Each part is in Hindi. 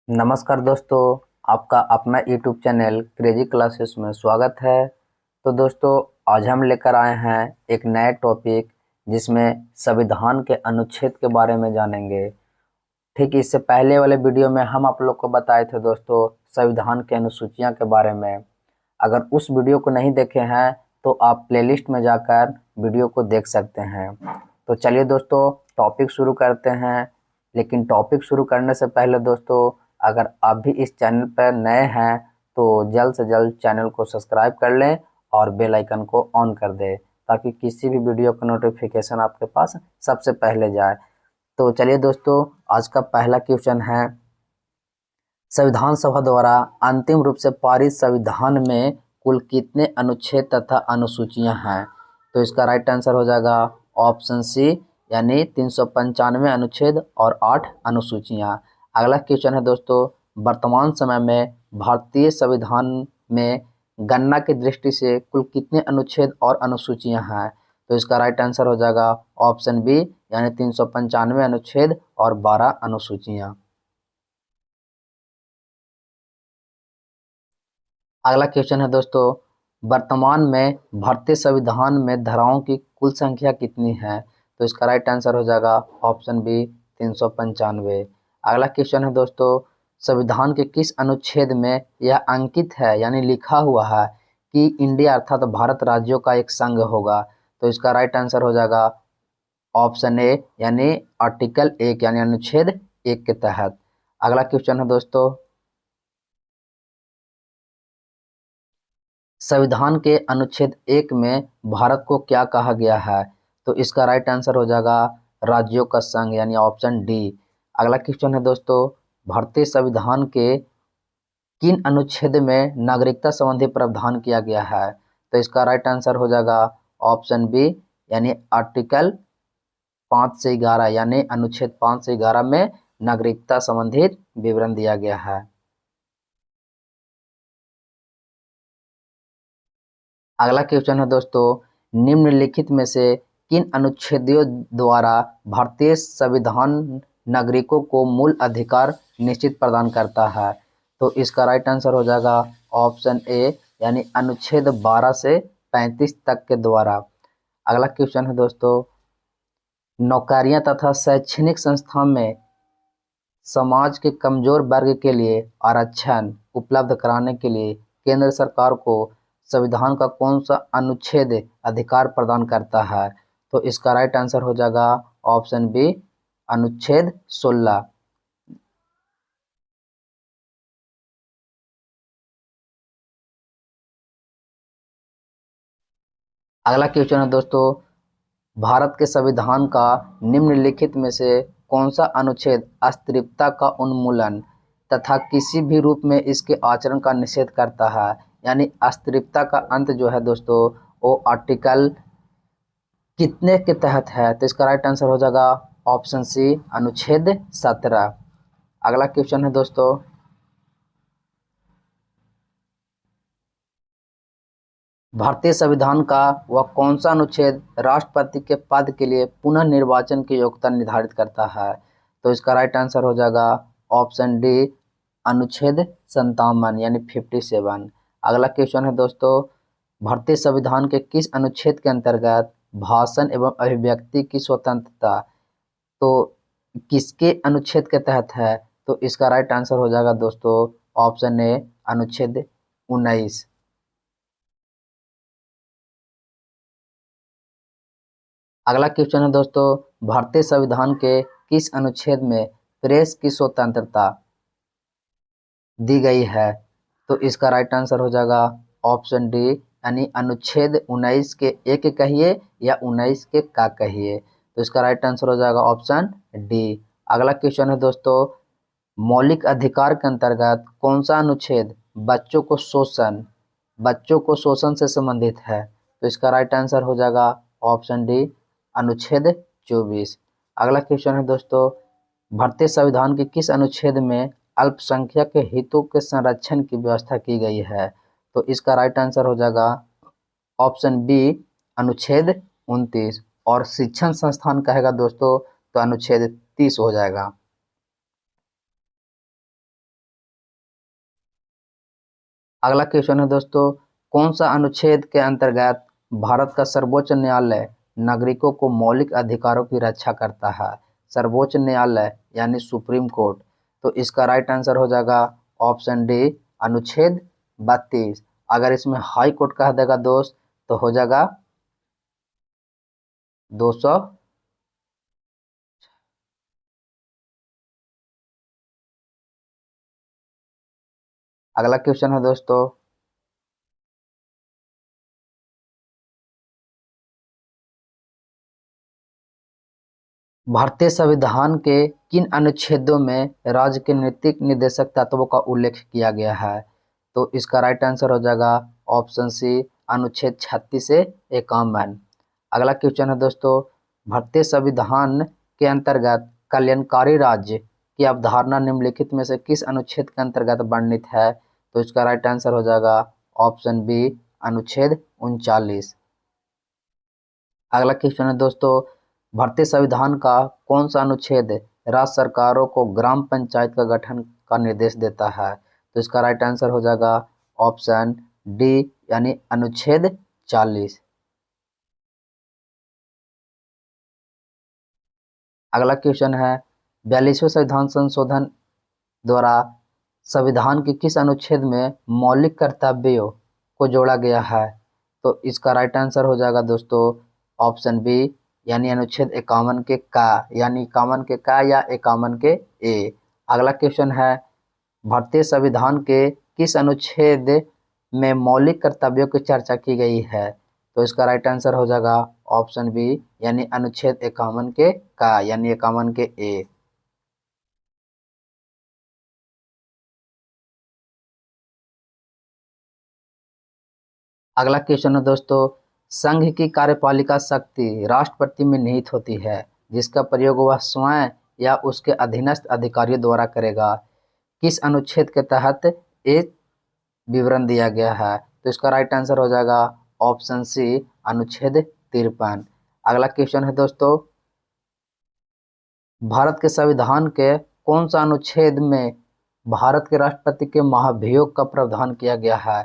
नमस्कार दोस्तों, आपका अपना यूट्यूब चैनल क्रेजी क्लासेस में स्वागत है। तो दोस्तों, आज हम लेकर आए हैं एक नया टॉपिक जिसमें संविधान के अनुच्छेद के बारे में जानेंगे। ठीक इससे पहले वाले वीडियो में हम आप लोग को बताए थे दोस्तों संविधान की अनुसूचियां के बारे में। अगर उस वीडियो को नहीं देखे हैं तो आप प्लेलिस्ट में जाकर वीडियो को देख सकते हैं। तो चलिए दोस्तों, टॉपिक शुरू करते हैं। लेकिन टॉपिक शुरू करने से पहले दोस्तों, अगर आप भी इस चैनल पर नए हैं तो जल्द से जल्द चैनल को सब्सक्राइब कर लें और बेल आइकन को ऑन कर दें ताकि किसी भी वीडियो का नोटिफिकेशन आपके पास सबसे पहले जाए। तो चलिए दोस्तों, आज का पहला क्वेश्चन है, संविधान सभा द्वारा अंतिम रूप से पारित संविधान में कुल कितने अनुच्छेद तथा अनुसूचियां हैं? तो इसका राइट आंसर हो जाएगा ऑप्शन सी, यानी 395 अनुच्छेद और 8 अनुसूचियां। अगला क्वेश्चन है दोस्तों, वर्तमान समय में भारतीय संविधान में गणना की दृष्टि से कुल कितने अनुच्छेद और अनुसूचियां हैं? तो इसका राइट आंसर हो जाएगा ऑप्शन बी, यानी 395 अनुच्छेद और 12 अनुसूचियां। अगला क्वेश्चन है दोस्तों, वर्तमान में भारतीय संविधान में धाराओं की कुल संख्या कितनी है? तो इसका राइट आंसर हो जाएगा ऑप्शन बी, 395। अगला क्वेश्चन है दोस्तों, संविधान के किस अनुच्छेद में यह अंकित है यानी लिखा हुआ है कि इंडिया अर्थात भारत राज्यों का एक संघ होगा? तो इसका राइट आंसर हो जाएगा ऑप्शन ए, यानी आर्टिकल 1 यानी अनुच्छेद 1 के तहत। अगला क्वेश्चन है दोस्तों, संविधान के अनुच्छेद 1 में भारत को क्या कहा गया है? तो इसका राइट आंसर हो जाएगा राज्यों का संघ, यानी ऑप्शन डी। अगला क्वेश्चन है दोस्तों, भारतीय संविधान के किन अनुच्छेद में नागरिकता संबंधी प्रावधान किया गया है? तो इसका राइट आंसर हो जाएगा ऑप्शन बी, यानी आर्टिकल 5 से 11 यानी अनुच्छेद 5 से 11 में नागरिकता संबंधित विवरण दिया गया है। अगला क्वेश्चन है दोस्तों, निम्नलिखित में से किन अनुच्छेदों द्वारा भारतीय संविधान नागरिकों को मूल अधिकार निश्चित प्रदान करता है? तो इसका राइट आंसर हो जाएगा ऑप्शन ए, यानी अनुच्छेद 12 से 35 तक के द्वारा। अगला क्वेश्चन है दोस्तों, नौकरियां तथा शैक्षणिक संस्थान में समाज के कमजोर वर्ग के लिए आरक्षण उपलब्ध कराने के लिए केंद्र सरकार को संविधान का कौन सा अनुच्छेद अधिकार प्रदान करता है? तो इसका राइट आंसर हो जाएगा ऑप्शन बी, अनुच्छेद 16। अगला क्वेश्चन है दोस्तों, भारत के संविधान का निम्नलिखित में से कौन सा अनुच्छेद अस्पृश्यता का उन्मूलन तथा किसी भी रूप में इसके आचरण का निषेध करता है? यानी अस्पृश्यता का अंत जो है दोस्तों, वो आर्टिकल कितने के तहत है? तो इसका राइट आंसर हो जाएगा ऑप्शन सी, अनुच्छेद 17। अगला क्वेश्चन है दोस्तों, भारतीय संविधान का वह कौन सा अनुच्छेद राष्ट्रपति के पद के लिए पुनः निर्वाचन की योग्यता निर्धारित करता है? तो इसका राइट आंसर हो जाएगा ऑप्शन डी, अनुच्छेद 57 यानी 57। अगला क्वेश्चन है दोस्तों, भारतीय संविधान के किस अनुच्छेद के अंतर्गत भाषण एवं अभिव्यक्ति की स्वतंत्रता तो किसके अनुच्छेद के तहत है? तो इसका राइट आंसर हो जाएगा दोस्तों ऑप्शन ए, अनुच्छेद 19। अगला क्वेश्चन है दोस्तों, भारतीय संविधान के किस अनुच्छेद में प्रेस की स्वतंत्रता दी गई है? तो इसका राइट आंसर हो जाएगा ऑप्शन डी, यानी अनुच्छेद 19 के एक कहिए या 19 के का कहिए। तो इसका राइट आंसर हो जाएगा ऑप्शन डी। अगला क्वेश्चन है दोस्तों, मौलिक अधिकार के अंतर्गत कौन सा अनुच्छेद बच्चों को शोषण से संबंधित है? तो इसका राइट आंसर हो जाएगा ऑप्शन डी, अनुच्छेद 24। अगला क्वेश्चन है दोस्तों, भारतीय संविधान के किस अनुच्छेद में अल्पसंख्यक के हितों के संरक्षण की व्यवस्था की गई है? तो इसका राइट आंसर हो जाएगा ऑप्शन बी, अनुच्छेद 29। और शिक्षण संस्थान कहेगा दोस्तों तो अनुच्छेद 30 हो जाएगा। अगला क्वेश्चन है दोस्तों, कौन सा अनुच्छेद के अंतर्गत भारत का सर्वोच्च न्यायालय नागरिकों को मौलिक अधिकारों की रक्षा करता है? सर्वोच्च न्यायालय यानी सुप्रीम कोर्ट। तो इसका राइट आंसर हो जाएगा ऑप्शन डी, अनुच्छेद 32। अगर इसमें हाई कोर्ट कह देगा दोस्त तो हो जाएगा 200। अगला क्वेश्चन है दोस्तों, भारतीय संविधान के किन अनुच्छेदों में राज्य के नैतिक निर्देशक तत्वों का उल्लेख किया गया है? तो इसका राइट आंसर हो जाएगा ऑप्शन सी, अनुच्छेद 36 से 51। अगला क्वेश्चन है दोस्तों, भारतीय संविधान के अंतर्गत कल्याणकारी राज्य की अवधारणा निम्नलिखित में से किस अनुच्छेद के अंतर्गत वर्णित है? तो इसका राइट आंसर हो जाएगा ऑप्शन बी, अनुच्छेद 39। अगला क्वेश्चन है दोस्तों, भारतीय संविधान का कौन सा अनुच्छेद राज्य सरकारों को ग्राम पंचायत का गठन का निर्देश देता है? तो इसका राइट आंसर हो जाएगा ऑप्शन डी, यानी अनुच्छेद 40। अगला क्वेश्चन है, 42वें संविधान संशोधन द्वारा संविधान के किस अनुच्छेद में मौलिक कर्तव्यों को जोड़ा गया है? तो इसका राइट आंसर हो जाएगा दोस्तों ऑप्शन बी, यानी अनुच्छेद 51 के का, यानी 51 के का या 51 के ए। अगला क्वेश्चन है, भारतीय संविधान के किस अनुच्छेद में मौलिक कर्तव्यों की चर्चा की गई है? तो इसका राइट आंसर हो जाएगा ऑप्शन बी, यानी अनुच्छेद 51 के का, यानी 51 के ए। अगला क्वेश्चन है दोस्तों, संघ की कार्यपालिका शक्ति राष्ट्रपति में निहित होती है, जिसका प्रयोग वह स्वयं या उसके अधीनस्थ अधिकारियों द्वारा करेगा। किस अनुच्छेद के तहत एक विवरण दिया गया है? तो इसका राइट आंसर हो जाएगा ऑप्शन सी, अनुच्छेद 53। अगला क्वेश्चन है दोस्तों, भारत के संविधान के कौन सा अनुच्छेद में भारत के राष्ट्रपति के महाभियोग का प्रावधान किया गया है?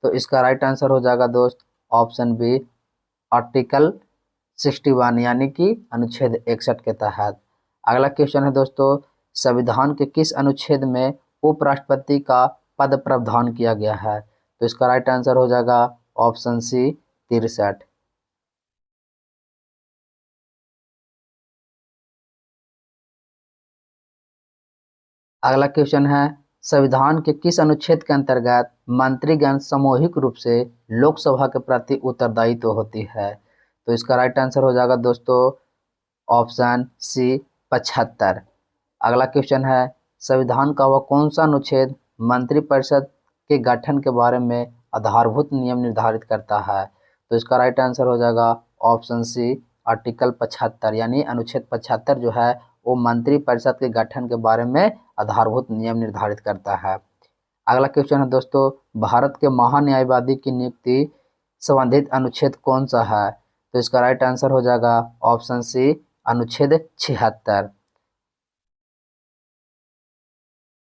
तो इसका राइट आंसर हो जाएगा दोस्त ऑप्शन बी, आर्टिकल 61, यानी कि अनुच्छेद 61 के तहत। अगला क्वेश्चन है दोस्तों, संविधान के किस अनुच्छेद में उपराष्ट्रपति का पद प्रावधान किया गया है? तो इसका राइट आंसर हो जाएगा ऑप्शन सी, 63। अगला क्वेश्चन है, संविधान के किस अनुच्छेद के अंतर्गत मंत्रीगण सामूहिक रूप से लोकसभा के प्रति उत्तरदायित्व होती है? तो इसका राइट आंसर हो जाएगा दोस्तों ऑप्शन सी, 75। अगला क्वेश्चन है, संविधान का वह कौन सा अनुच्छेद मंत्रिपरिषद के गठन के बारे में आधारभूत नियम निर्धारित करता है? तो इसका राइट आंसर हो जाएगा ऑप्शन सी, आर्टिकल 75, यानी अनुच्छेद 75 जो है वो मंत्रिपरिषद के गठन के बारे में आधारभूत नियम निर्धारित करता है। अगला क्वेश्चन है दोस्तों, भारत के महान्यायवादी की नियुक्ति संबंधित अनुच्छेद कौन सा है? तो इसका राइट आंसर हो जाएगा ऑप्शन सी, अनुच्छेद 76।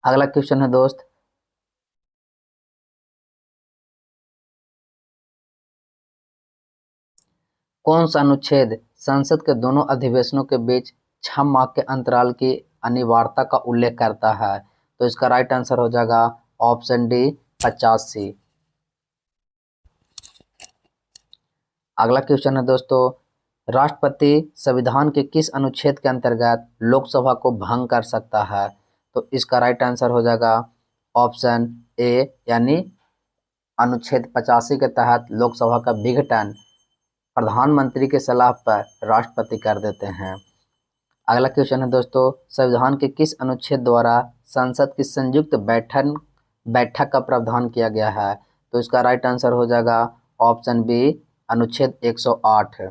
अगला क्वेश्चन है दोस्त, कौन सा अनुच्छेद संसद के दोनों अधिवेशनों के बीच 6 माह के अंतराल की अनिवार्यता का उल्लेख करता है? तो इसका राइट आंसर हो जाएगा ऑप्शन डी, 85। अगला क्वेश्चन है दोस्तों, राष्ट्रपति संविधान के किस अनुच्छेद के अंतर्गत लोकसभा को भंग कर सकता है? तो इसका राइट आंसर हो जाएगा ऑप्शन ए, यानी अनुच्छेद 85 के तहत लोकसभा का विघटन प्रधानमंत्री के सलाह पर राष्ट्रपति कर देते हैं। अगला क्वेश्चन है दोस्तों, संविधान के किस अनुच्छेद द्वारा संसद की संयुक्त बैठक का प्रावधान किया गया है? तो इसका राइट आंसर हो जाएगा ऑप्शन बी, अनुच्छेद 108।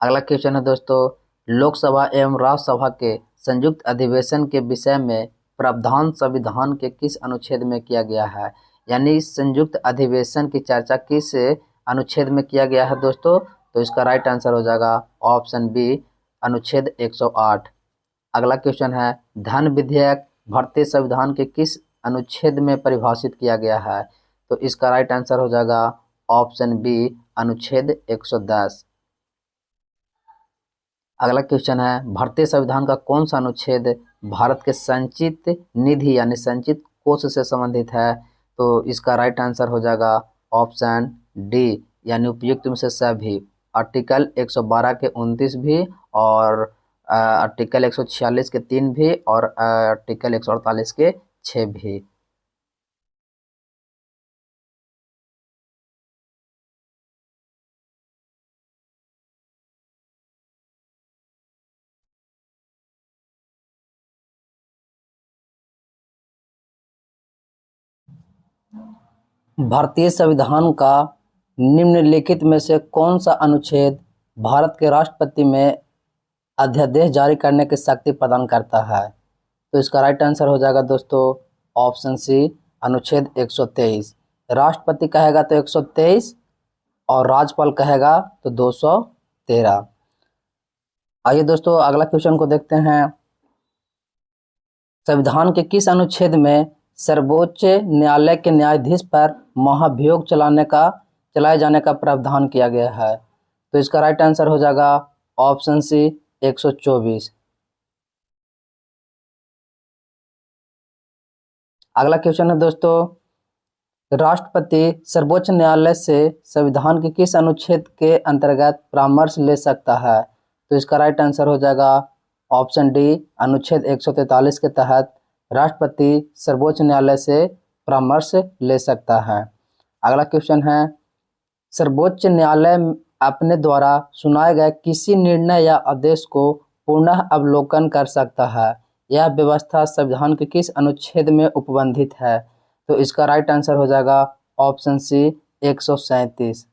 अगला क्वेश्चन है दोस्तों, लोकसभा एवं राज्यसभा के संयुक्त अधिवेशन के विषय में प्रावधान संविधान के किस अनुच्छेद में किया गया है? यानी संयुक्त अधिवेशन की चर्चा किस अनुच्छेद में किया गया है दोस्तों? तो इसका राइट आंसर हो जाएगा ऑप्शन बी, अनुच्छेद 108। अगला क्वेश्चन है, धन विधेयक भारतीय संविधान के किस अनुच्छेद में परिभाषित किया गया है? तो इसका राइट आंसर हो जाएगा ऑप्शन बी, अनुच्छेद 110। अगला क्वेश्चन है, भारतीय संविधान का कौन सा अनुच्छेद भारत के संचित निधि यानी संचित कोष से संबंधित है? तो इसका राइट आंसर हो जाएगा ऑप्शन डी, यानी उपयुक्त में से सभी। आर्टिकल 112 के 29 भी, और आर्टिकल 146 के 3 भी, और आर्टिकल 148 के 6 भी। भारतीय संविधान का निम्नलिखित में से कौन सा अनुच्छेद भारत के राष्ट्रपति में अध्यादेश जारी करने की शक्ति प्रदान करता है? तो इसका राइट आंसर हो जाएगा दोस्तों ऑप्शन सी, अनुच्छेद 123। राष्ट्रपति कहेगा तो 123 और राज्यपाल कहेगा तो 213। आइए दोस्तों अगला क्वेश्चन को देखते हैं। संविधान के किस अनुच्छेद में सर्वोच्च न्यायालय के न्यायाधीश पर महाभियोग चलाए जाने का प्रावधान किया गया है? तो इसका राइट आंसर हो जाएगा ऑप्शन सी, 124। अगला क्वेश्चन है दोस्तों, राष्ट्रपति सर्वोच्च न्यायालय से संविधान के किस अनुच्छेद के अंतर्गत परामर्श ले सकता है? तो इसका राइट आंसर हो जाएगा ऑप्शन डी, अनुच्छेद 143 के तहत राष्ट्रपति सर्वोच्च न्यायालय से परामर्श ले सकता है। अगला क्वेश्चन है, सर्वोच्च न्यायालय अपने द्वारा सुनाए गए किसी निर्णय या आदेश को पुनः अवलोकन कर सकता है। यह व्यवस्था संविधान के किस अनुच्छेद में उपबंधित है? तो इसका राइट आंसर हो जाएगा ऑप्शन सी, 137।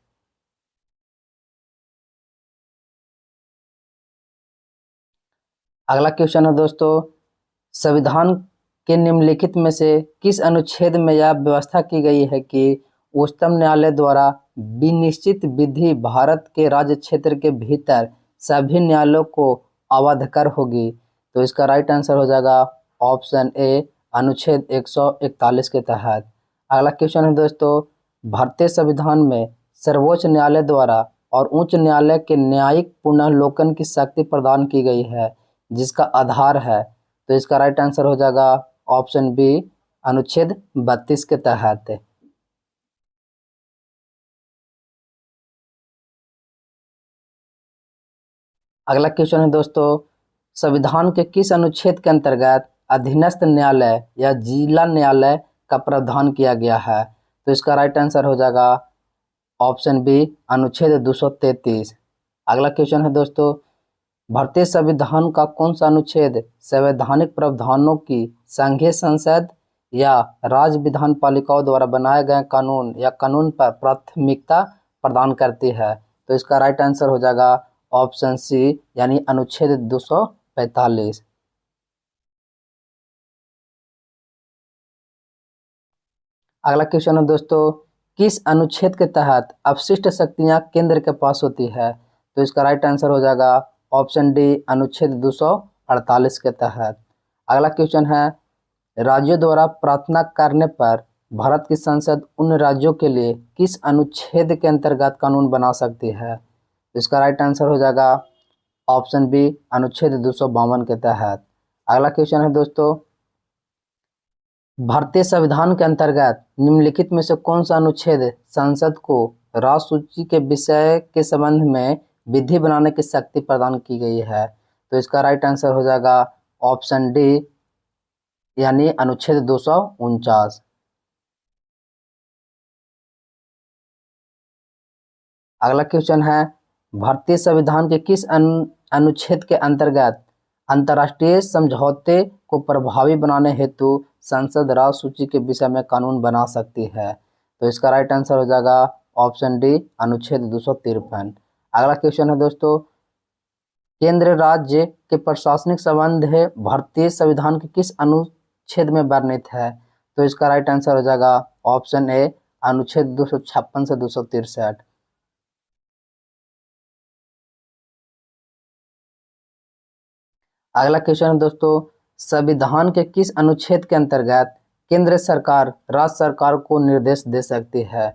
अगला क्वेश्चन है दोस्तों, संविधान के निम्नलिखित में से किस अनुच्छेद में यह व्यवस्था की गई है कि उच्चतम न्यायालय द्वारा विनिश्चित विधि भारत के राज्य क्षेत्र के भीतर सभी न्यायालयों को अवधकर होगी? तो इसका राइट आंसर हो जाएगा ऑप्शन ए, अनुच्छेद 141 के तहत। अगला क्वेश्चन है दोस्तों, भारतीय संविधान में सर्वोच्च न्यायालय द्वारा और उच्च न्यायालय के न्यायिक पुनर्लोकन की शक्ति प्रदान की गई है जिसका आधार है? तो इसका राइट आंसर हो जाएगा ऑप्शन बी, अनुच्छेद 32 के तहत। अगला क्वेश्चन है दोस्तों, संविधान के किस अनुच्छेद के अंतर्गत अधीनस्थ न्यायालय या जिला न्यायालय का प्रावधान किया गया है? तो इसका राइट आंसर हो जाएगा ऑप्शन बी, अनुच्छेद 233। अगला क्वेश्चन है दोस्तों, भारतीय संविधान का कौन सा अनुच्छेद संवैधानिक प्रावधानों की संघीय संसद या राज्य विधान पालिकाओं द्वारा बनाए गए कानून या कानून पर प्राथमिकता प्रदान करती है? तो इसका राइट आंसर हो जाएगा ऑप्शन सी, यानी अनुच्छेद 245। अगला क्वेश्चन है दोस्तों, किस अनुच्छेद के तहत अपशिष्ट शक्तियां केंद्र के पास होती है? तो इसका राइट आंसर हो जाएगा ऑप्शन डी, अनुच्छेद 248 के तहत। अगला क्वेश्चन है, राज्यों द्वारा प्रार्थना करने पर भारत की संसद उन राज्यों के लिए किस अनुच्छेद के अंतर्गत कानून बना सकती है? तो इसका राइट आंसर हो जाएगा ऑप्शन बी, अनुच्छेद 252 के तहत। अगला क्वेश्चन है दोस्तों, भारतीय संविधान के अंतर्गत निम्नलिखित में से कौन सा अनुच्छेद संसद को राष्ट्र सूची के विषय के संबंध में विधि बनाने की शक्ति प्रदान की गई है? तो इसका राइट आंसर हो जाएगा ऑप्शन डी, यानी अनुच्छेद 249। अगला क्वेश्चन है, भारतीय संविधान के किस अनुच्छेद के अंतर्गत अंतर्राष्ट्रीय समझौते को प्रभावी बनाने हेतु संसद राष्ट्र सूची के विषय में कानून बना सकती है? तो इसका राइट आंसर हो जाएगा ऑप्शन डी, अनुच्छेद 253। अगला क्वेश्चन है दोस्तों, केंद्र राज्य के प्रशासनिक संबंध है भारतीय संविधान के किस अनुच्छेद में वर्णित है? तो इसका राइट आंसर हो जाएगा ऑप्शन ए, अनुच्छेद 256 से 263। अगला क्वेश्चन है दोस्तों, संविधान के किस अनुच्छेद के अंतर्गत केंद्र सरकार राज्य सरकार को निर्देश दे सकती है?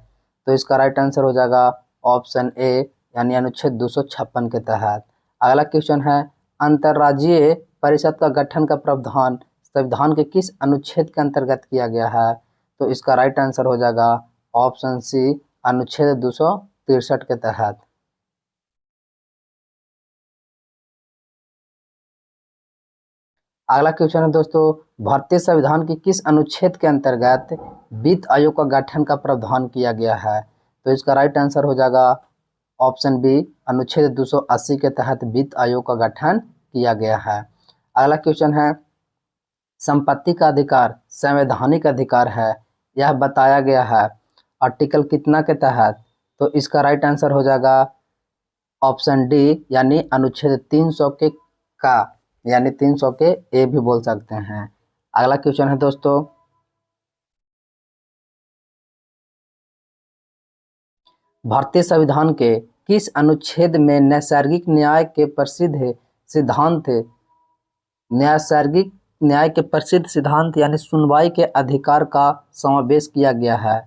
तो इसका राइट आंसर हो जाएगा ऑप्शन ए यानी अनुच्छेद 256 के तहत। अगला क्वेश्चन है, अंतर्राज्यीय परिषद का गठन का प्रावधान संविधान के किस अनुच्छेद के अंतर्गत किया गया है? तो इसका राइट आंसर हो जाएगा ऑप्शन सी अनुच्छेद 263 के तहत। अगला क्वेश्चन है दोस्तों, भारतीय संविधान के किस अनुच्छेद के अंतर्गत वित्त आयोग का गठन का प्रावधान किया गया है? तो इसका राइट आंसर हो जाएगा ऑप्शन बी अनुच्छेद 280 के तहत वित्त आयोग का गठन किया गया है। अगला क्वेश्चन है, संपत्ति का अधिकार संवैधानिक अधिकार है, यह बताया गया है आर्टिकल कितना के तहत? तो इसका राइट आंसर हो जाएगा ऑप्शन डी यानी अनुच्छेद 300 के का यानी 300 के ए भी बोल सकते हैं। अगला क्वेश्चन है दोस्तों, भारतीय संविधान के किस अनुच्छेद में नैसर्गिक न्याय के प्रसिद्ध सिद्धांत नैसर्गिक न्याय के प्रसिद्ध सिद्धांत यानी सुनवाई के अधिकार का समावेश किया गया है?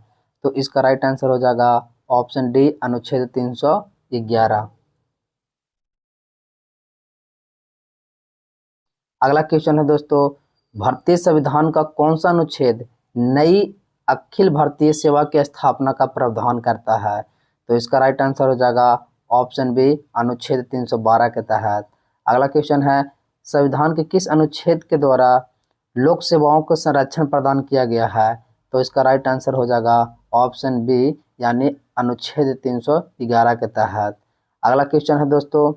तो इसका राइट आंसर हो जाएगा ऑप्शन डी अनुच्छेद 311। अगला क्वेश्चन है दोस्तों, भारतीय संविधान का कौन सा अनुच्छेद नई अखिल भारतीय सेवा की स्थापना का प्रावधान करता है? तो इसका राइट आंसर हो जाएगा ऑप्शन बी अनुच्छेद 312 के तहत। अगला क्वेश्चन है, संविधान के किस अनुच्छेद के द्वारा लोक सेवाओं को संरक्षण प्रदान किया गया है? तो इसका राइट आंसर हो जाएगा ऑप्शन बी यानी अनुच्छेद 311 के तहत। अगला क्वेश्चन है दोस्तों,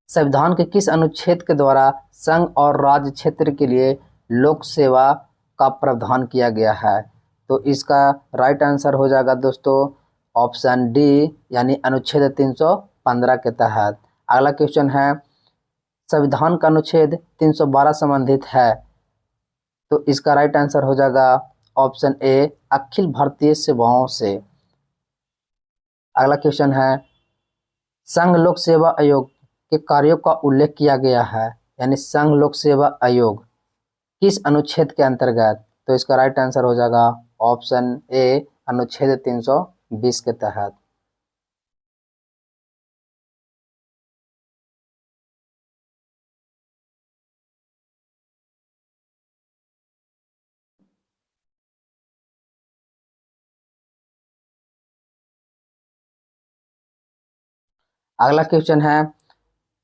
संविधान के किस अनुच्छेद के द्वारा संघ और राज्य क्षेत्र के लिए लोक सेवा का प्रावधान किया गया है? तो इसका राइट आंसर हो जाएगा दोस्तों ऑप्शन डी यानी अनुच्छेद 315 के तहत। अगला क्वेश्चन है, संविधान का अनुच्छेद 312 संबंधित है, तो इसका राइट आंसर हो जाएगा ऑप्शन ए अखिल भारतीय सेवाओं से। अगला क्वेश्चन है, संघ लोक सेवा आयोग के कार्यों का उल्लेख किया गया है यानी संघ लोक सेवा आयोग किस अनुच्छेद के अंतर्गत? तो इसका राइट आंसर हो जाएगा ऑप्शन ए अनुच्छेद 320 के तहत। अगला क्वेश्चन है,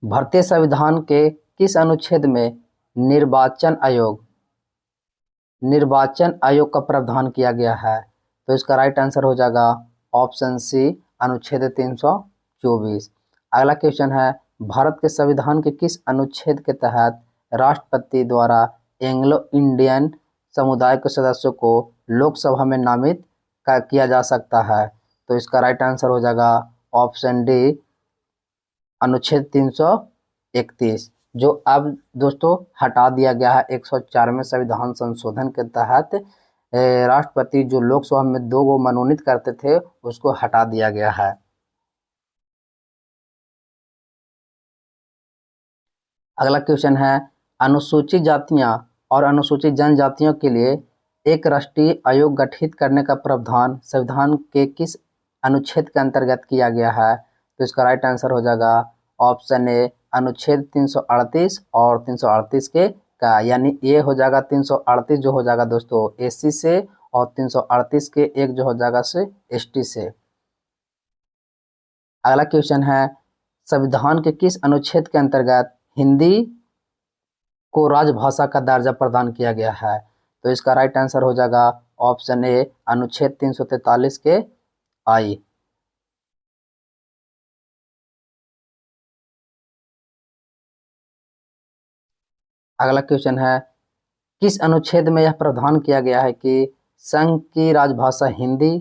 भारतीय संविधान के किस अनुच्छेद में निर्वाचन आयोग का प्रावधान किया गया है? तो इसका राइट आंसर हो जाएगा ऑप्शन सी अनुच्छेद 324। अगला क्वेश्चन है, भारत के संविधान के किस अनुच्छेद के तहत राष्ट्रपति द्वारा एंग्लो इंडियन समुदाय के सदस्यों को लोकसभा में नामित किया जा सकता है? तो इसका राइट आंसर हो जाएगा ऑप्शन डी अनुच्छेद 331 जो अब दोस्तों हटा दिया गया है 104वें संविधान संशोधन के तहत। राष्ट्रपति जो लोकसभा में 2 को मनोनीत करते थे उसको हटा दिया गया है। अगला क्वेश्चन है, अनुसूचित जातियां और अनुसूचित जनजातियों के लिए एक राष्ट्रीय आयोग गठित करने का प्रावधान संविधान के किस अनुच्छेद के अंतर्गत किया गया है? तो इसका राइट आंसर हो जाएगा ऑप्शन ए अनुच्छेद 338 और 338 के का यानी ये हो जाएगा 338 जो हो जाएगा दोस्तों एससी से और 338 के एक जो हो जाएगा से एसटी से। अगला क्वेश्चन है, संविधान के किस अनुच्छेद के अंतर्गत हिंदी को राजभाषा का दर्जा प्रदान किया गया है? तो इसका राइट आंसर हो जाएगा ऑप्शन ए अनुच्छेद 343 के आई। अगला क्वेश्चन है, किस अनुच्छेद में यह प्रावधान किया गया है कि संघ की राजभाषा हिंदी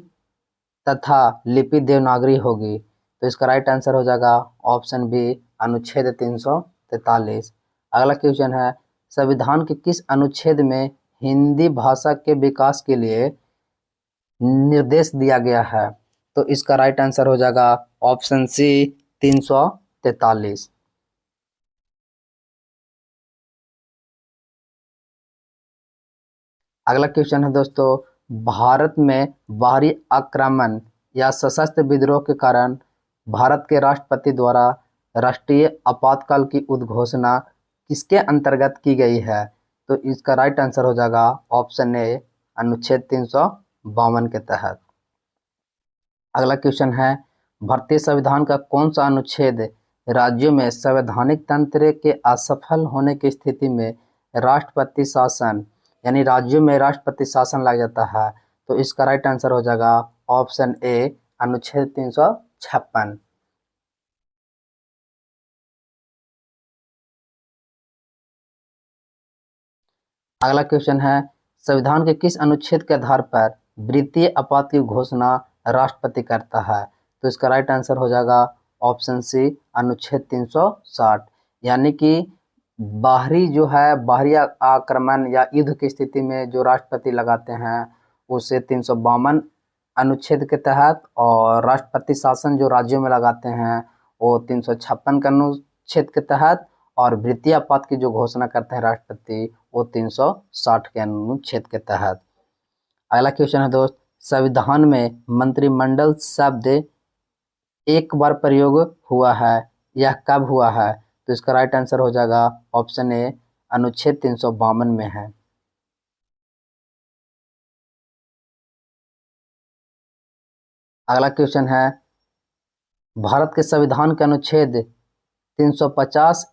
तथा लिपि देवनागरी होगी? तो इसका राइट आंसर हो जाएगा ऑप्शन बी अनुच्छेद 343। अगला क्वेश्चन है, संविधान के किस अनुच्छेद में हिंदी भाषा के विकास के लिए निर्देश दिया गया है? तो इसका राइट आंसर हो जाएगा ऑप्शन सी 343। अगला क्वेश्चन है दोस्तों, भारत में बाहरी आक्रमण या सशस्त्र विद्रोह के कारण भारत के राष्ट्रपति द्वारा राष्ट्रीय आपातकाल की उद्घोषणा किसके अंतर्गत की गई है? तो इसका राइट आंसर हो जाएगा ऑप्शन ए अनुच्छेद 352 के तहत। अगला क्वेश्चन है, भारतीय संविधान का कौन सा अनुच्छेद राज्यों में संवैधानिक तंत्र के असफल होने की स्थिति में राष्ट्रपति शासन यानी राज्यों में राष्ट्रपति शासन लग जाता है? तो इसका राइट आंसर हो जाएगा ऑप्शन ए अनुच्छेद 356। अगला क्वेश्चन है, संविधान के किस अनुच्छेद के आधार पर वित्तीय आपात की घोषणा राष्ट्रपति करता है? तो इसका राइट आंसर हो जाएगा ऑप्शन सी अनुच्छेद 360। यानी कि बाहरी आक्रमण या युद्ध की स्थिति में जो राष्ट्रपति लगाते हैं उसे 352 अनुच्छेद के तहत, और राष्ट्रपति शासन जो राज्यों में लगाते हैं वो 356 के अनुच्छेद के तहत, और वित्तीय आपात की जो घोषणा करते हैं राष्ट्रपति वो 360 के अनुच्छेद के तहत। अगला क्वेश्चन है दोस्त, संविधान में मंत्रिमंडल शब्द एक बार प्रयोग हुआ है, यह कब हुआ है? तो इसका राइट आंसर हो जाएगा ऑप्शन ए अनुच्छेद 352 में है। अगला क्वेश्चन है, भारत के संविधान के अनुच्छेद 350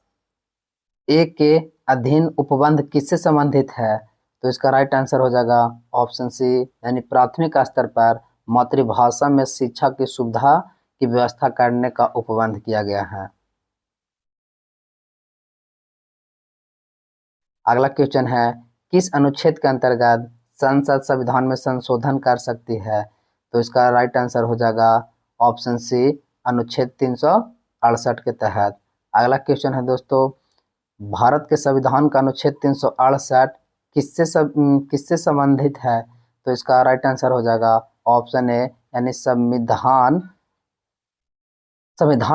ए के अधीन उपबंध किससे संबंधित है? तो इसका राइट आंसर हो जाएगा ऑप्शन सी यानी प्राथमिक स्तर पर मातृभाषा में शिक्षा की सुविधा की व्यवस्था करने का उपबंध किया गया है। अगला क्वेश्चन है, किस अनुच्छेद के अंतर्गत संसद संविधान में संशोधन कर सकती है? तो इसका राइट आंसर हो जाएगा ऑप्शन सी अनुच्छेद 368 के तहत। अगला क्वेश्चन है दोस्तों, भारत के संविधान का अनुच्छेद 368 किससे संबंधित है? तो इसका राइट आंसर हो जाएगा ऑप्शन ए यानी संविधान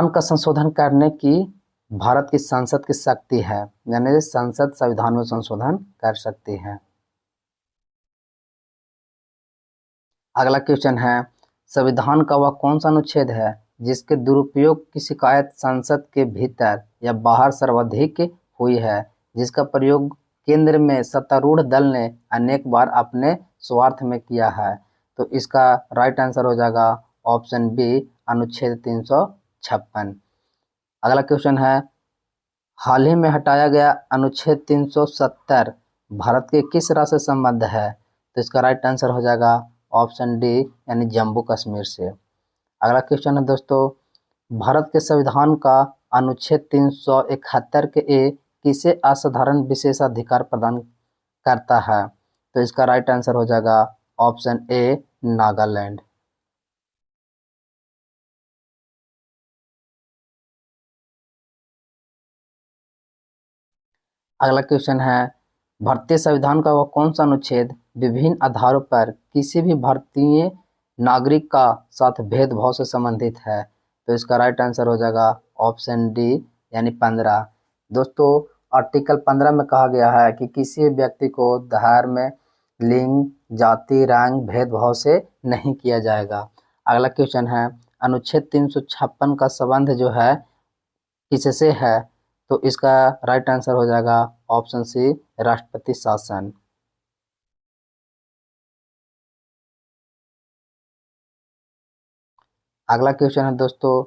का संशोधन करने की भारत की संसद की शक्ति है, यानी संसद संविधान में संशोधन कर सकती है। अगला क्वेश्चन है, संविधान का वह कौन सा अनुच्छेद है जिसके दुरुपयोग की शिकायत संसद के भीतर या बाहर सर्वाधिक हुई है, जिसका प्रयोग केंद्र में सत्तारूढ़ दल ने अनेक बार अपने स्वार्थ में किया है? तो इसका राइट आंसर हो जाएगा ऑप्शन बी अनुच्छेद 356। अगला क्वेश्चन है, हाल ही में हटाया गया अनुच्छेद 370 भारत के किस राज्य से संबद्ध है? तो इसका राइट आंसर हो जाएगा ऑप्शन डी यानी जम्मू कश्मीर से। अगला क्वेश्चन है दोस्तों, भारत के संविधान का अनुच्छेद 371 के ए किसे असाधारण विशेषाधिकार प्रदान करता है? तो इसका राइट आंसर हो जाएगा ऑप्शन ए नागालैंड। अगला क्वेश्चन है, भारतीय संविधान का वह कौन सा अनुच्छेद विभिन्न आधारों पर किसी भी भारतीय नागरिक का साथ भेदभाव से संबंधित है? तो इसका राइट आंसर हो जाएगा ऑप्शन डी यानी 15। दोस्तों, आर्टिकल 15 में कहा गया है कि किसी व्यक्ति को धर्म, लिंग, जाति, रंग भेदभाव से नहीं किया जाएगा। अगला क्वेश्चन है, अनुच्छेद 356 का संबंध जो है किससे है? तो इसका राइट आंसर हो जाएगा ऑप्शन सी राष्ट्रपति शासन। अगला क्वेश्चन है दोस्तों,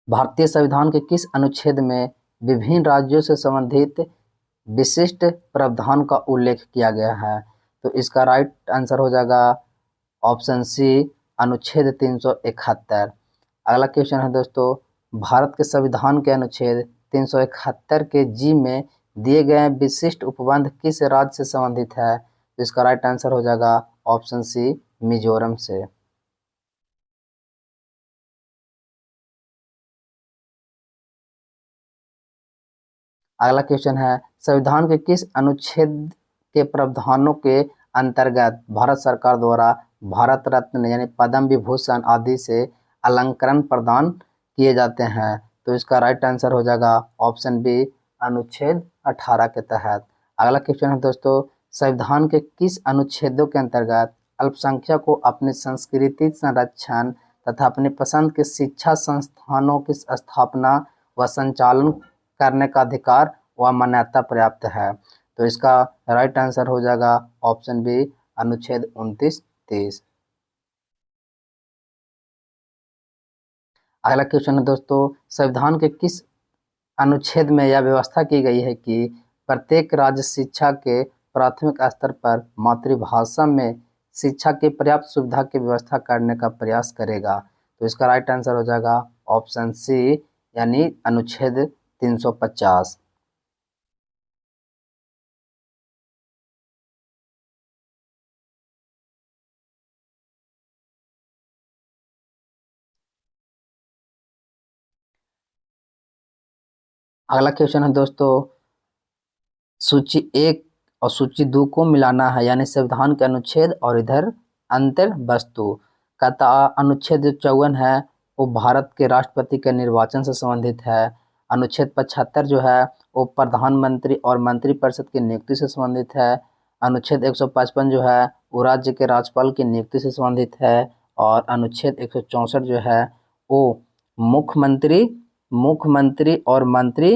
भारतीय संविधान के किस अनुच्छेद में विभिन्न राज्यों से संबंधित विशिष्ट प्रावधान का उल्लेख किया गया है? तो इसका राइट आंसर हो जाएगा ऑप्शन सी अनुच्छेद 371। अगला क्वेश्चन है दोस्तों, भारत के संविधान के अनुच्छेद 371 के जी में दिए गए विशिष्ट उपबंध किस राज्य से संबंधित है? तो इसका राइट आंसर हो जाएगा ऑप्शन सी मिजोरम से। अगला क्वेश्चन है, संविधान के किस अनुच्छेद के प्रावधानों के अंतर्गत भारत सरकार द्वारा भारत रत्न यानी पद्म विभूषण आदि से अलंकरण प्रदान किए जाते हैं। तो इसका राइट आंसर हो जाएगा ऑप्शन बी, अनुच्छेद 18 के तहत। अगला क्वेश्चन है दोस्तों, संविधान के किस अनुच्छेदों के अंतर्गत अल्पसंख्यक को अपनी संस्कृति संरक्षण तथा अपनी पसंद के शिक्षा संस्थानों की स्थापना व संचालन करने का अधिकार व मान्यता प्राप्त है? तो इसका राइट आंसर हो जाएगा ऑप्शन बी, अनुच्छेद 29-30। अगला क्वेश्चन है दोस्तों, संविधान के किस अनुच्छेद में यह व्यवस्था की गई है कि प्रत्येक राज्य शिक्षा के प्राथमिक स्तर पर मातृभाषा में शिक्षा की पर्याप्त सुविधा की व्यवस्था करने का प्रयास करेगा? तो इसका राइट आंसर हो जाएगा ऑप्शन सी, यानी अनुच्छेद 350। अगला क्वेश्चन है दोस्तों, सूची 1 और सूची 2 को मिलाना है, यानी संविधान के अनुच्छेद और इधर अंतर वस्तु। कहता अनुच्छेद 54 है वो भारत के राष्ट्रपति के निर्वाचन से संबंधित है। अनुच्छेद 75 जो है वो प्रधानमंत्री और मंत्रिपरिषद की नियुक्ति से संबंधित है। अनुच्छेद 155 जो है वो राज्य के राज्यपाल की नियुक्ति से संबंधित है। और अनुच्छेद 164 जो है वो मुख्यमंत्री और मंत्री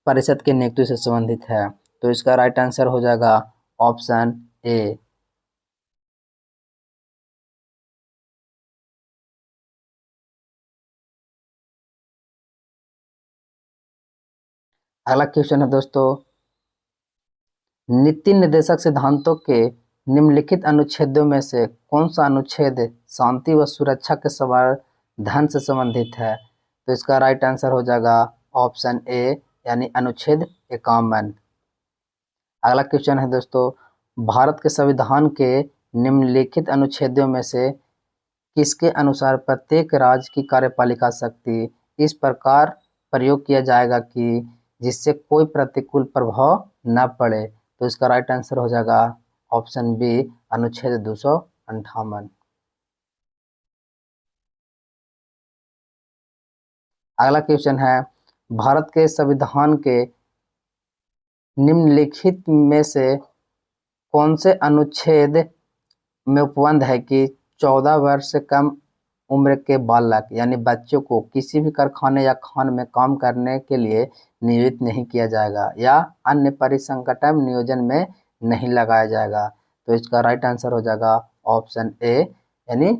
परिषद की नियुक्ति से संबंधित है। तो इसका राइट आंसर हो जाएगा ऑप्शन ए। अगला क्वेश्चन है दोस्तों, नीति निर्देशक सिद्धांतों के निम्नलिखित अनुच्छेदों में से कौन सा अनुच्छेद शांति व सुरक्षा के संवर्धन से संबंधित है? तो इसका राइट आंसर हो जाएगा ऑप्शन ए, यानी अनुच्छेद 51। अगला क्वेश्चन है दोस्तों, भारत के संविधान के निम्नलिखित अनुच्छेदों में से किसके अनुसार प्रत्येक राज्य की कार्यपालिका शक्ति इस प्रकार प्रयोग किया जाएगा कि जिससे कोई प्रतिकूल प्रभाव न पड़े? तो इसका राइट आंसर हो जाएगा ऑप्शन बी, अनुच्छेद 258। अगला क्वेश्चन है, भारत के संविधान के निम्नलिखित में से कौन से अनुच्छेद में उपबंध है कि 14 वर्ष से कम उम्र के बालक यानी बच्चों को किसी भी कारखाने या खान में काम करने के लिए नियोजित नहीं किया जाएगा या अन्य परिसंगठन नियोजन में नहीं लगाया जाएगा? तो इसका राइट आंसर हो जाएगा ऑप्शन ए, यानी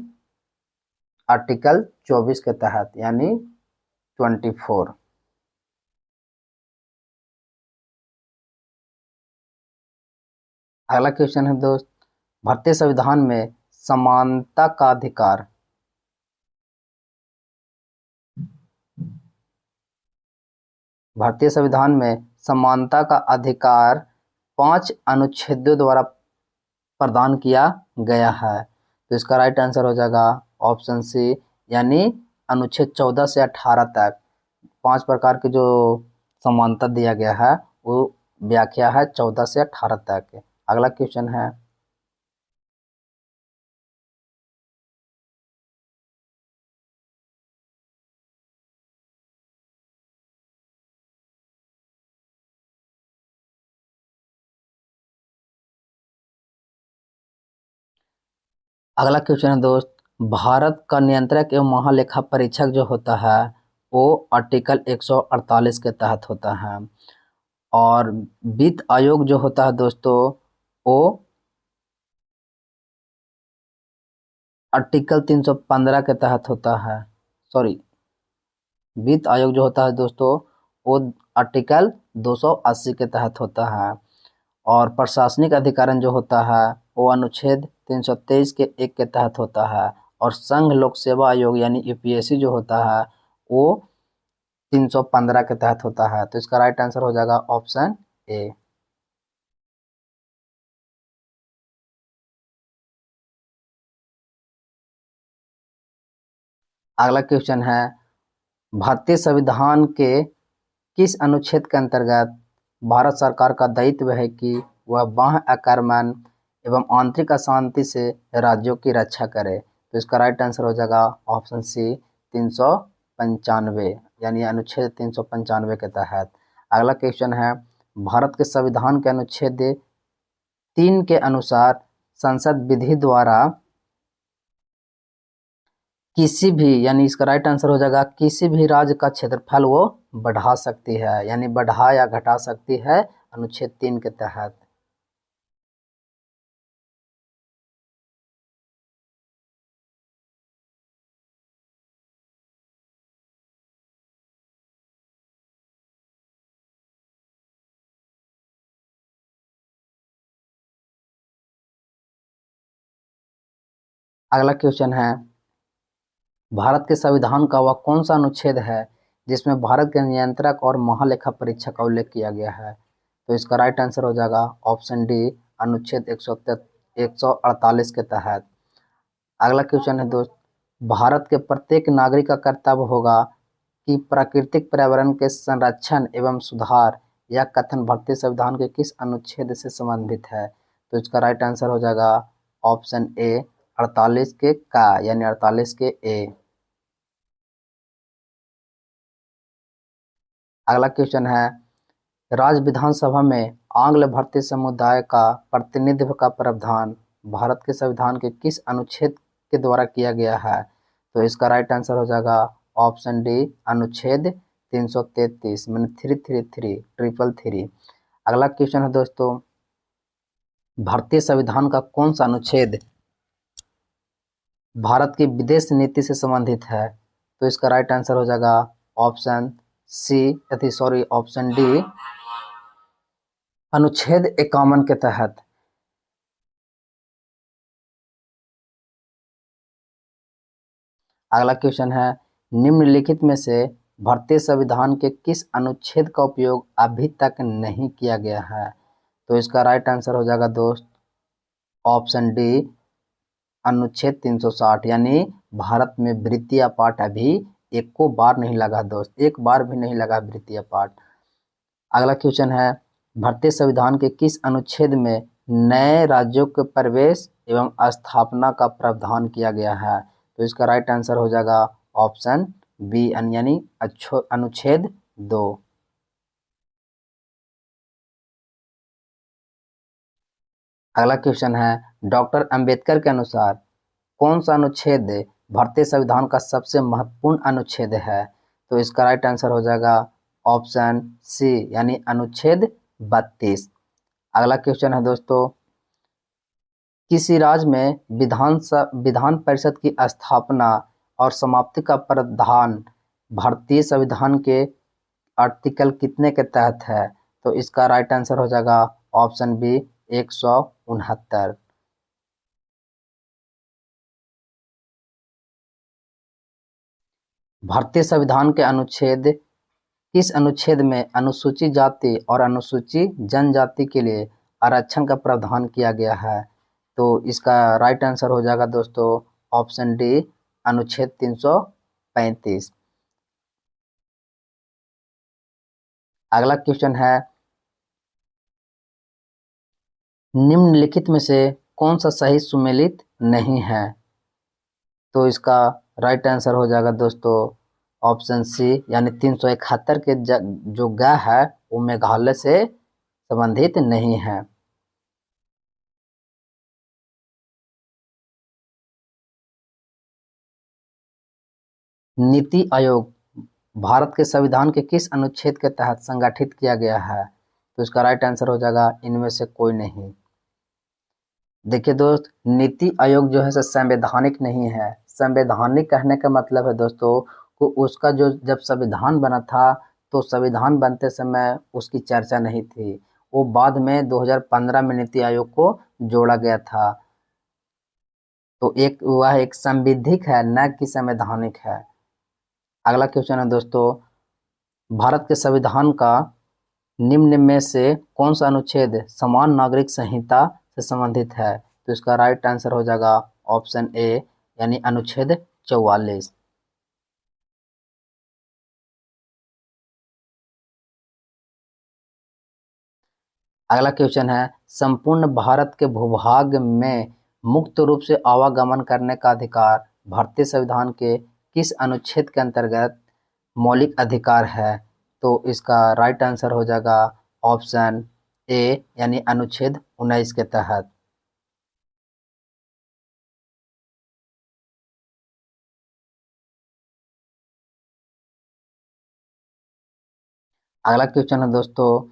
आर्टिकल 24 के तहत, यानी 24। अगला क्वेश्चन है दोस्त, भारतीय संविधान में समानता का अधिकार भारतीय संविधान में समानता का अधिकार 5 अनुच्छेदों द्वारा प्रदान किया गया है। तो इसका राइट आंसर हो जाएगा ऑप्शन सी, यानी अनुच्छेद 14 से 18 तक 5 प्रकार की जो समानता दिया गया है वो व्याख्या है 14 से 18 तक। अगला क्वेश्चन है, अगला क्वेश्चन है दोस्त, भारत का नियंत्रक एवं महालेखा परीक्षक जो होता है वो आर्टिकल 148 के तहत होता है। और वित्त आयोग जो होता है दोस्तों वो आर्टिकल 315 के तहत होता है। सॉरी, वित्त आयोग जो होता है दोस्तों वो आर्टिकल 280 के तहत होता है। और प्रशासनिक अधिकारण जो होता है वो अनुच्छेद 323 के 1 के तहत होता है। और संघ लोक सेवा आयोग यानी यूपीएससी जो होता है वो 315 के तहत होता है। तो इसका राइट आंसर हो जाएगा ऑप्शन ए। अगला क्वेश्चन है, भारतीय संविधान के किस अनुच्छेद के अंतर्गत भारत सरकार का दायित्व है कि वह बाह्य आक्रमण एवं आंतरिक अशांति से राज्यों की रक्षा करे। तो इसका राइट आंसर हो जाएगा ऑप्शन सी 395, यानी अनुच्छेद 395 के तहत। अगला क्वेश्चन है, भारत के संविधान के अनुच्छेद 3 के अनुसार संसद विधि द्वारा किसी भी, यानी इसका राइट आंसर हो जाएगा किसी भी राज्य का क्षेत्रफल वो बढ़ा सकती है, यानी बढ़ा या घटा सकती है अनुच्छेद 3 के तहत। अगला क्वेश्चन है, भारत के संविधान का वह कौन सा अनुच्छेद है जिसमें भारत के नियंत्रक और महालेखा परीक्षक का उल्लेख किया गया है? तो इसका राइट आंसर हो जाएगा ऑप्शन डी अनुच्छेद 148 के तहत। अगला क्वेश्चन है दोस्त, भारत के प्रत्येक नागरिक का कर्तव्य होगा कि प्राकृतिक पर्यावरण के संरक्षण एवं सुधार, यह कथन भारतीय संविधान के किस अनुच्छेद से संबंधित है? तो इसका राइट आंसर हो जाएगा ऑप्शन ए 48 के का, यानी 48 के ए। अगला क्वेश्चन है, राज्य विधानसभा में आंग्ल भारतीय समुदाय का प्रतिनिधित्व का प्रावधान भारत के संविधान के किस अनुच्छेद के द्वारा किया गया है? तो इसका राइट आंसर हो जाएगा ऑप्शन डी अनुच्छेद 333, मैंने 333। अगला क्वेश्चन है दोस्तों, भारतीय संविधान का कौन सा अनुच्छेद भारत की विदेश नीति से संबंधित है? तो इसका राइट आंसर हो जाएगा ऑप्शन ऑप्शन डी अनुच्छेद 51 के तहत। अगला क्वेश्चन है, निम्नलिखित में से भारतीय संविधान के किस अनुच्छेद का उपयोग अभी तक नहीं किया गया है? तो इसका राइट आंसर हो जाएगा दोस्त ऑप्शन डी अनुच्छेद 360, यानी भारत में वृत्तीय पाठ अभी एक को बार नहीं लगा दोस्त, एक बार भी नहीं लगा वृत्तीय पाठ। अगला क्वेश्चन है, भारतीय संविधान के किस अनुच्छेद में नए राज्यों के प्रवेश एवं स्थापना का प्रावधान किया गया है? तो इसका राइट आंसर हो जाएगा ऑप्शन बी यानी अनुच्छेद 2। अगला क्वेश्चन है, डॉक्टर अंबेडकर के अनुसार कौन सा अनुच्छेद भारतीय संविधान का सबसे महत्वपूर्ण अनुच्छेद है? तो इसका राइट आंसर हो जाएगा ऑप्शन सी यानी अनुच्छेद 32। अगला क्वेश्चन है दोस्तों, किसी राज्य में विधान परिषद की स्थापना और समाप्ति का प्रावधान भारतीय संविधान के आर्टिकल कितने के तहत है? तो इसका राइट आंसर हो जाएगा ऑप्शन बी 169। भारतीय संविधान के किस अनुच्छेद में अनुसूचित जाति और अनुसूचित जनजाति के लिए आरक्षण का प्रावधान किया गया है? तो इसका राइट आंसर हो जाएगा दोस्तों ऑप्शन डी अनुच्छेद 335। अगला क्वेश्चन है, निम्नलिखित में से कौन सा सही सुमेलित नहीं है? तो इसका राइट आंसर हो जाएगा दोस्तों ऑप्शन सी यानी 371 के जो ग है वो मेघालय से संबंधित नहीं है। नीति आयोग भारत के संविधान के किस अनुच्छेद के तहत संगठित किया गया है? तो इसका राइट आंसर हो जाएगा इनमें से कोई नहीं। देखिए दोस्त, नीति आयोग जो है संवैधानिक नहीं है। संवैधानिक कहने का मतलब है दोस्तों को उसका जो जब संविधान बना था तो संविधान बनते समय उसकी चर्चा नहीं थी, वो बाद में 2015 में नीति आयोग को जोड़ा गया था। तो वह एक संवैधानिक है न कि संवैधानिक है। अगला क्वेश्चन है दोस्तों, भारत के संविधान का निम्न में से कौन सा अनुच्छेद समान नागरिक संहिता से संबंधित है? तो इसका राइट आंसर हो जाएगा ऑप्शन ए यानी अनुच्छेद 44। अगला क्वेश्चन है, संपूर्ण भारत के भूभाग में मुक्त रूप से आवागमन करने का अधिकार भारतीय संविधान के किस अनुच्छेद के अंतर्गत मौलिक अधिकार है? तो इसका राइट आंसर हो जाएगा ऑप्शन ए यानी अनुच्छेद 19 के तहत। अगला क्वेश्चन है दोस्तों,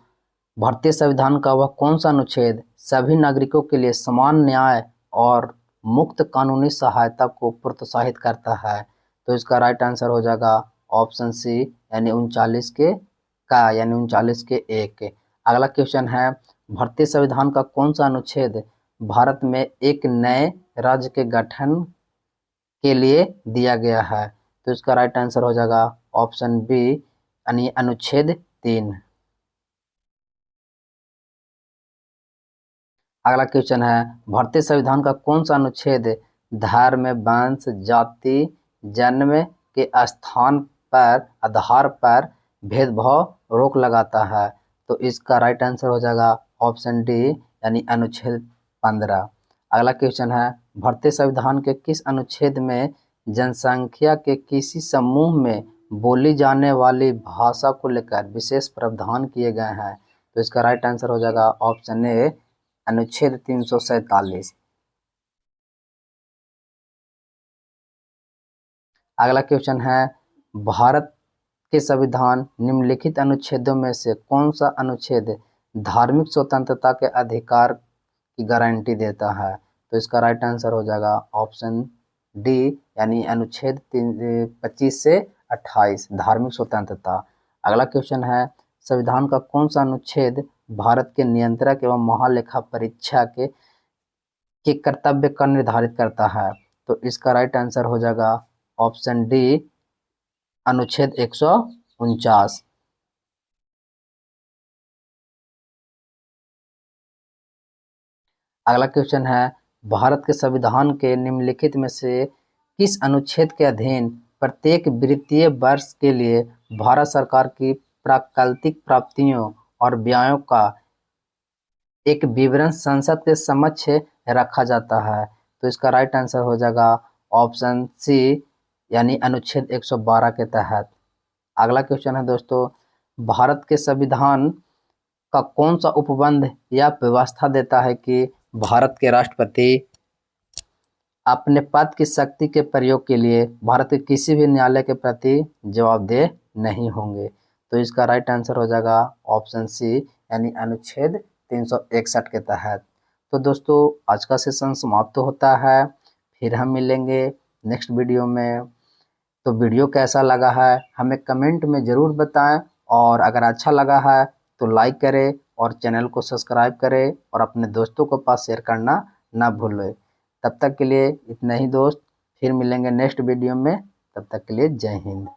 भारतीय संविधान का वह कौन सा अनुच्छेद सभी नागरिकों के लिए समान न्याय और मुक्त कानूनी सहायता को प्रोत्साहित करता है? तो इसका राइट आंसर हो जाएगा ऑप्शन सी यानी 39 के 1। अगला क्वेश्चन है, भारतीय संविधान का कौन सा अनुच्छेद भारत में एक नए राज्य के गठन के लिए दिया गया है? तो इसका राइट आंसर हो जाएगा ऑप्शन बी यानी अनुच्छेद 3। अगला क्वेश्चन है, भारतीय संविधान का कौन सा अनुच्छेद धर्म, वंश, जाति, जन्म के स्थान पर आधार पर भेदभाव रोक लगाता है? तो इसका राइट आंसर हो जाएगा ऑप्शन डी यानी अनुच्छेद 15। अगला क्वेश्चन है, भारतीय संविधान के किस अनुच्छेद में जनसंख्या के किसी समूह में बोली जाने वाली भाषा को लेकर विशेष प्रावधान किए गए हैं? तो इसका राइट आंसर हो जाएगा ऑप्शन ए अनुच्छेद 347। अगला क्वेश्चन है, भारत के संविधान निम्नलिखित अनुच्छेदों में से कौन सा अनुच्छेद धार्मिक स्वतंत्रता के अधिकार की गारंटी देता है? तो इसका राइट आंसर हो जाएगा ऑप्शन डी यानी अनुच्छेद 25 से 28 धार्मिक स्वतंत्रता। अगला क्वेश्चन है, संविधान का कौन सा अनुच्छेद भारत के नियंत्रक एवं महालेखा परीक्षा के कर्तव्य का निर्धारित करता है? तो इसका राइट आंसर हो जाएगा ऑप्शन डी अनुच्छेद 149। अगला क्वेश्चन है, भारत के संविधान के निम्नलिखित में से किस अनुच्छेद के अधीन प्रत्येक वित्तीय वर्ष के लिए भारत सरकार की प्राकृतिक प्राप्तियों और व्ययों का एक विवरण संसद के समक्ष रखा जाता है? तो इसका राइट आंसर हो जाएगा ऑप्शन सी यानी अनुच्छेद 112 के तहत। अगला क्वेश्चन है दोस्तों, भारत के संविधान का कौन सा उपबंध या व्यवस्था देता है कि भारत के राष्ट्रपति अपने पद की शक्ति के प्रयोग के लिए भारत के किसी भी न्यायालय के प्रति जवाबदेह नहीं होंगे? तो इसका राइट आंसर हो जाएगा ऑप्शन सी यानी अनुच्छेद 361 के तहत। तो दोस्तों आज का सेशन समाप्त होता है, फिर हम मिलेंगे नेक्स्ट वीडियो में। तो वीडियो कैसा लगा है हमें कमेंट में ज़रूर बताएं, और अगर अच्छा लगा है तो लाइक करें और चैनल को सब्सक्राइब करें और अपने दोस्तों के पास शेयर करना ना भूलें। तब तक के लिए इतना ही दोस्त, फिर मिलेंगे नेक्स्ट वीडियो में। तब तक के लिए जय हिंद।